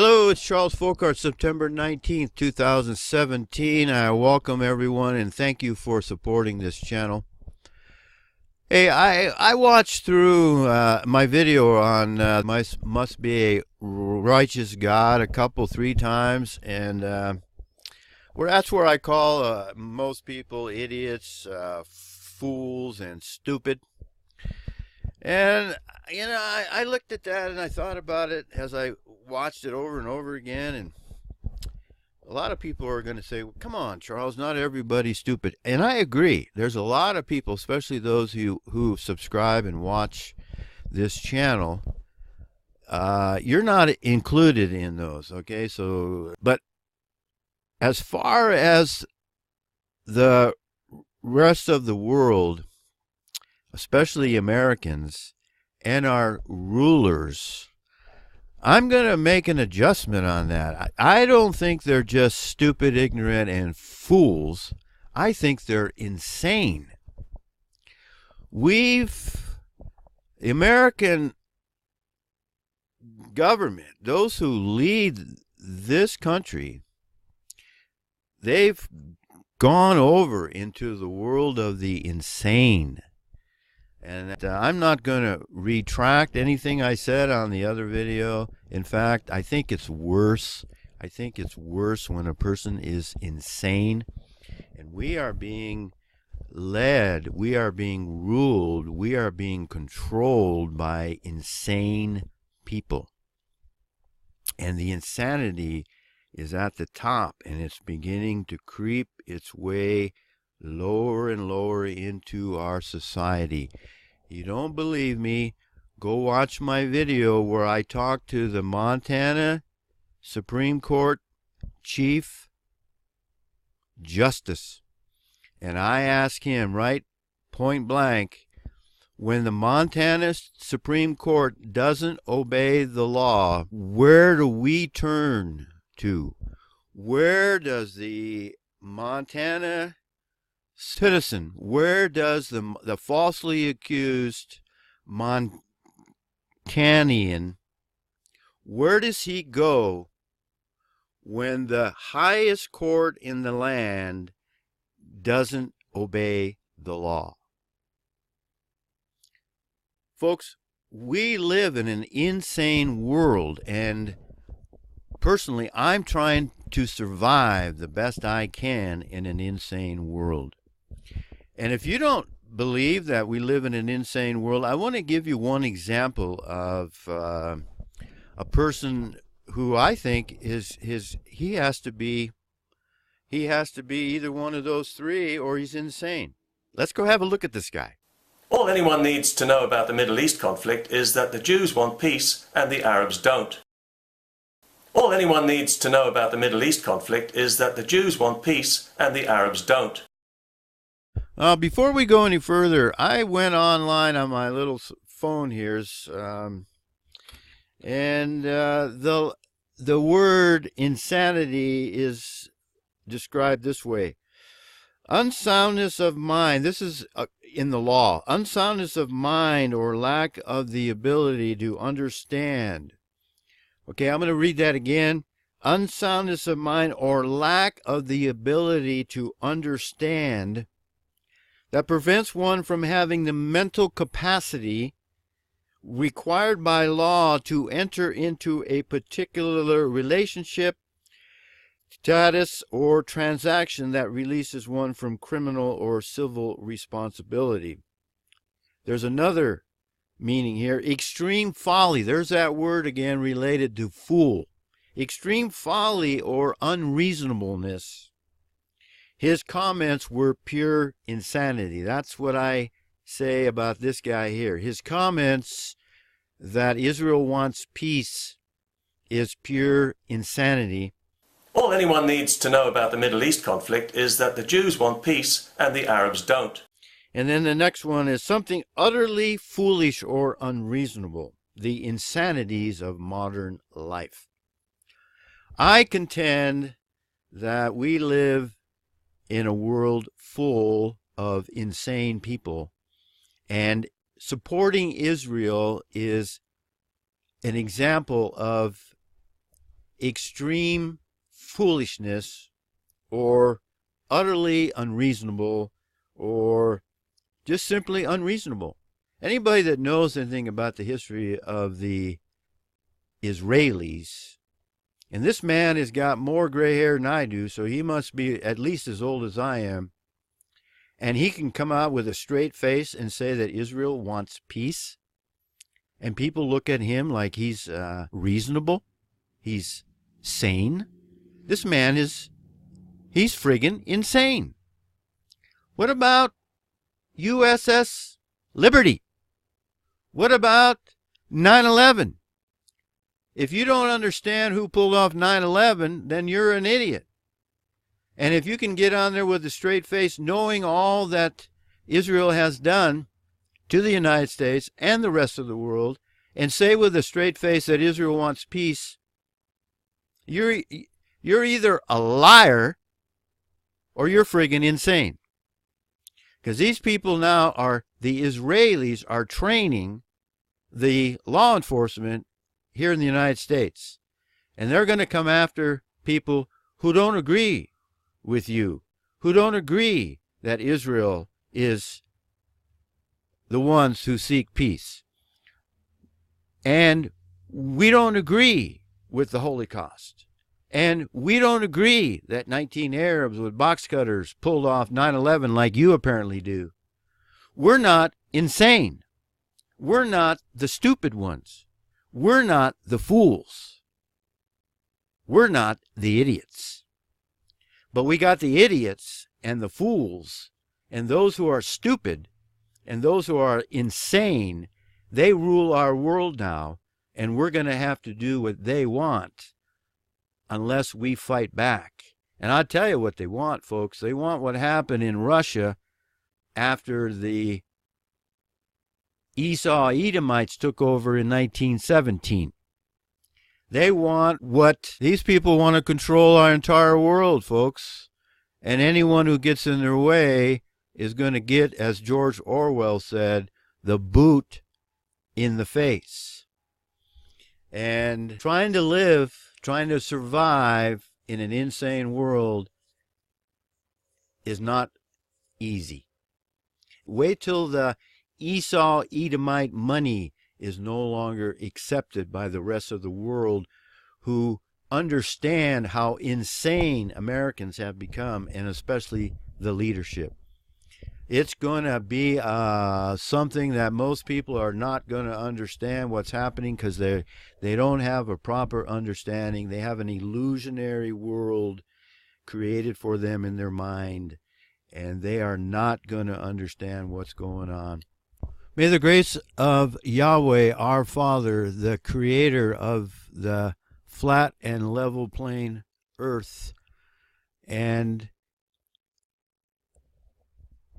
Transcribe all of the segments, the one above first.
Hello, it's Charles Folkart, September 19th, 2017. I welcome everyone and thank you for supporting this channel. Hey, I watched through my video on must be a righteous God three times, and that's where I call most people idiots, fools, and stupid. And I looked at that and I thought about it as I watched it over and over again, and a lot of people are going to say, well, come on, Charles, not everybody's stupid. And I agree. There's a lot of people, especially those who subscribe and watch this channel. You're not included in those, okay? But as far as the rest of the world, especially Americans and our rulers, I'm going to make an adjustment on that. I don't think they're just stupid, ignorant, and fools. I think they're insane. The American government, those who lead this country, they've gone over into the world of the insane. And I'm not going to retract anything I said on the other video. In fact, I think it's worse. I think it's worse when a person is insane. And we are being led, we are being ruled, we are being controlled by insane people. And the insanity is at the top, and it's beginning to creep its way lower and lower into our society. You don't believe me? Go watch my video where I talk to the Montana Supreme Court Chief Justice, and I ask him right point blank, when the Montana Supreme Court doesn't obey the law, where do we turn to? Where does the Montana citizen, where does the falsely accused Montanian, where does he go when the highest court in the land doesn't obey the law? Folks, we live in an insane world, and personally, I'm trying to survive the best I can in an insane world. And if you don't believe that we live in an insane world, I want to give you one example of a person who I think he has to be either one of those three, or he's insane. Let's go have a look at this guy. All anyone needs to know about the Middle East conflict is that the Jews want peace and the Arabs don't. All anyone needs to know about the Middle East conflict is that the Jews want peace and the Arabs don't. Before we go any further, I went online on my little phone here, and the word insanity is described this way: unsoundness of mind. This is in the law. Unsoundness of mind or lack of the ability to understand. Okay, I'm going to read that again. Unsoundness of mind or lack of the ability to understand that prevents one from having the mental capacity required by law to enter into a particular relationship, status, or transaction that releases one from criminal or civil responsibility. There's another meaning here: extreme folly. There's that word again, related to fool. Extreme folly or unreasonableness. His comments were pure insanity. That's what I say about this guy here. His comments that Israel wants peace is pure insanity. All anyone needs to know about the Middle East conflict is that the Jews want peace and the Arabs don't. And then the next one is something utterly foolish or unreasonable. The insanities of modern life. I contend that we live in a world full of insane people, and supporting Israel is an example of extreme foolishness or utterly unreasonable or just simply unreasonable. Anybody that knows anything about the history of the Israelis, and this man has got more gray hair than I do, so he must be at least as old as I am, and he can come out with a straight face and say that Israel wants peace, and people look at him like he's reasonable, he's sane. This man he's friggin' insane. What about USS Liberty? What about 9/11? If you don't understand who pulled off 9/11, then you're an idiot. And if you can get on there with a straight face, knowing all that Israel has done to the United States and the rest of the world, and say with a straight face that Israel wants peace, you're either a liar or you're friggin' insane. Because these people now the Israelis are training the law enforcement here in the United States. And they're going to come after people who don't agree with you, who don't agree that Israel is the ones who seek peace. And we don't agree with the Holocaust. And we don't agree that 19 Arabs with box cutters pulled off 9/11 like you apparently do. We're not insane. We're not the stupid ones. We're not the fools. We're not the idiots. But we got the idiots and the fools and those who are stupid and those who are insane. They rule our world now, and we're going to have to do what they want unless we fight back. And I'll tell you what they want, folks. They want what happened in Russia after the Esau Edomites took over in 1917. They want what these people want to control our entire world, folks. And anyone who gets in their way is going to get, as George Orwell said, the boot in the face. And trying to survive in an insane world is not easy. Wait till the Esau Edomite money is no longer accepted by the rest of the world, who understand how insane Americans have become, and especially the leadership. It's going to be something that most people are not going to understand what's happening, because they don't have a proper understanding. They have an illusionary world created for them in their mind, and they are not going to understand what's going on. May the grace of Yahweh, our Father, the creator of the flat and level plain earth, and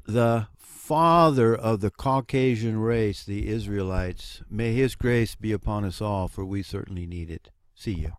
the father of the Caucasian race, the Israelites, may his grace be upon us all, for we certainly need it. See you.